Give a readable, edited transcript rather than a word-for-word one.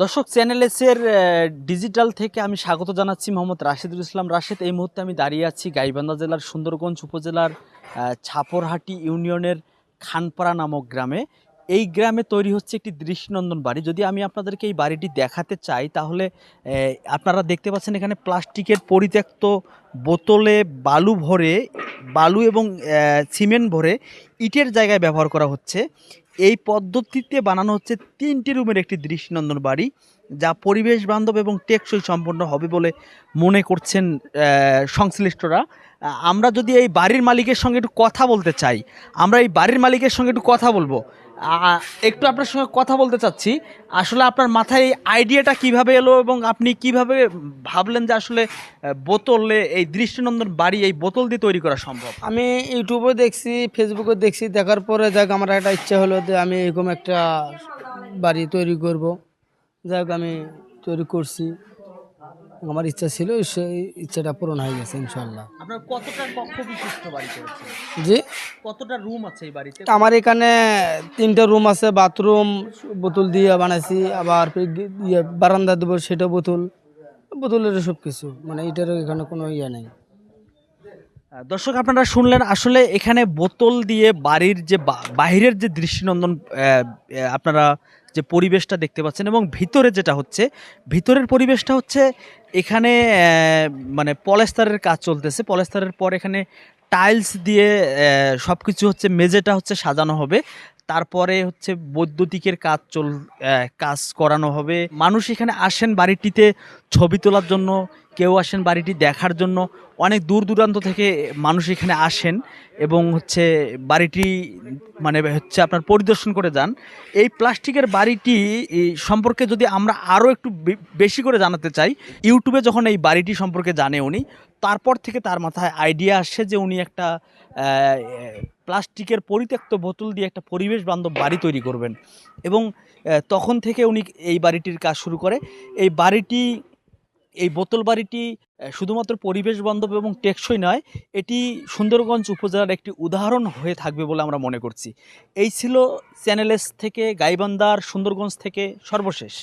দর্শক, চ্যানেল এসের ডিজিটাল থেকে আমি স্বাগত জানাচ্ছি মোহাম্মদ রাশেদুল ইসলাম রাশেদ। এই মুহূর্তে আমি দাঁড়িয়ে আছি গাইবান্ধা জেলার সুন্দরগঞ্জ উপজেলার ছাপরহাটি ইউনিয়নের খানপাড়া নামক গ্রামে। এই গ্রামে তৈরি হচ্ছে একটি দৃষ্টিনন্দন বাড়ি। যদি আমি আপনাদেরকে এই বাড়িটি দেখাতে চাই তাহলে আপনারা দেখতে পাচ্ছেন এখানে প্লাস্টিকের পরিত্যক্ত বোতলে বালু এবং সিমেন্ট ভরে ইটের জায়গায় ব্যবহার করা হচ্ছে। এই পদ্ধতিতে বানানো হচ্ছে ৩টি রুমের একটি দৃষ্টিনন্দন বাড়ি, যা পরিবেশ বান্ধব এবং টেকসই সম্পন্ন হবে বলে মনে করছেন সংশ্লিষ্টরা। আমরা যদি এই বাড়ির মালিকের সঙ্গে একটু কথা বলতে চাই, আমরা এই বাড়ির মালিকের সঙ্গে একটু কথা বলবো। একটু আপনার সঙ্গে কথা বলতে চাচ্ছি। আসলে আপনার মাথায় এই আইডিয়াটা কিভাবে এলো এবং আপনি কিভাবে ভাবলেন যে আসলে বোতলে এই দৃষ্টিনন্দন বাড়ি এই বোতল দিয়ে তৈরি করা সম্ভব? আমি ইউটিউবে দেখছি, ফেসবুকে দেখছি, দেখার পরে যাক আমার একটা ইচ্ছা হলো যে আমি এরকম একটা বাড়ি তৈরি করব। যাক আমি তৈরি করছি, আমার ইচ্ছা ছিল, সেই ইচ্ছাটা পূরণ হয়ে গেছে ইনশাল্লাহ। আপনার কতটা কক্ষ বিশিষ্ট বাড়ি করেছেন? জি, কতটা রুম আছে এই বাড়িতে? আমার এখানে 3টা রুম আছে, বাথরুম বোতল দিয়ে বানাইছি, আবার বারান্দা দেবো সেটা বোতলের সব কিছু, মানে এটার এখানে কোনো ইয়ে নেই। দর্শক, আপনারা শুনলেন আসলে এখানে বোতল দিয়ে বাড়ির যে বাহিরের যে দৃষ্টিনন্দন আপনারা যে পরিবেশটা দেখতে পাচ্ছেন এবং ভিতরে যেটা হচ্ছে, ভিতরের পরিবেশটা হচ্ছে এখানে মানে পলেস্তারের কাজ চলতেছে। পলেস্তারের পর এখানে টাইলস দিয়ে সব কিছু হচ্ছে, মেঝেটা হচ্ছে সাজানো হবে। তারপরে হচ্ছে বৈদ্যুতিকের কাজ করানো হবে। মানুষ এখানে আসেন বাড়িটিতে ছবি তোলার জন্য, কেউ আসেন বাড়িটি দেখার জন্য। অনেক দূর দূরান্ত থেকে মানুষ এখানে আসেন এবং হচ্ছে বাড়িটি মানে হচ্ছে আপনার পরিদর্শন করে যান। এই প্লাস্টিকের বাড়িটি সম্পর্কে যদি আমরা আরও একটু বেশি করে জানাতে চাই, ইউটিউবে যখন এই বাড়িটি সম্পর্কে জানে উনি, তারপর থেকে তার মাথায় আইডিয়া আসে যে উনি একটা প্লাস্টিকের পরিত্যক্ত বোতল দিয়ে একটা পরিবেশ বান্ধব বাড়ি তৈরি করবেন। এবং তখন থেকে উনি এই বাড়িটির কাজ শুরু করে। এই বোতল বাড়িটি শুধুমাত্র পরিবেশ বান্ধব এবং টেকসই নয়, এটি সুন্দরগঞ্জ উপজেলার একটি উদাহরণ হয়ে থাকবে বলে আমরা মনে করছি। এই ছিল চ্যানেল এস থেকে, গাইবান্ধার সুন্দরগঞ্জ থেকে সর্বশেষ।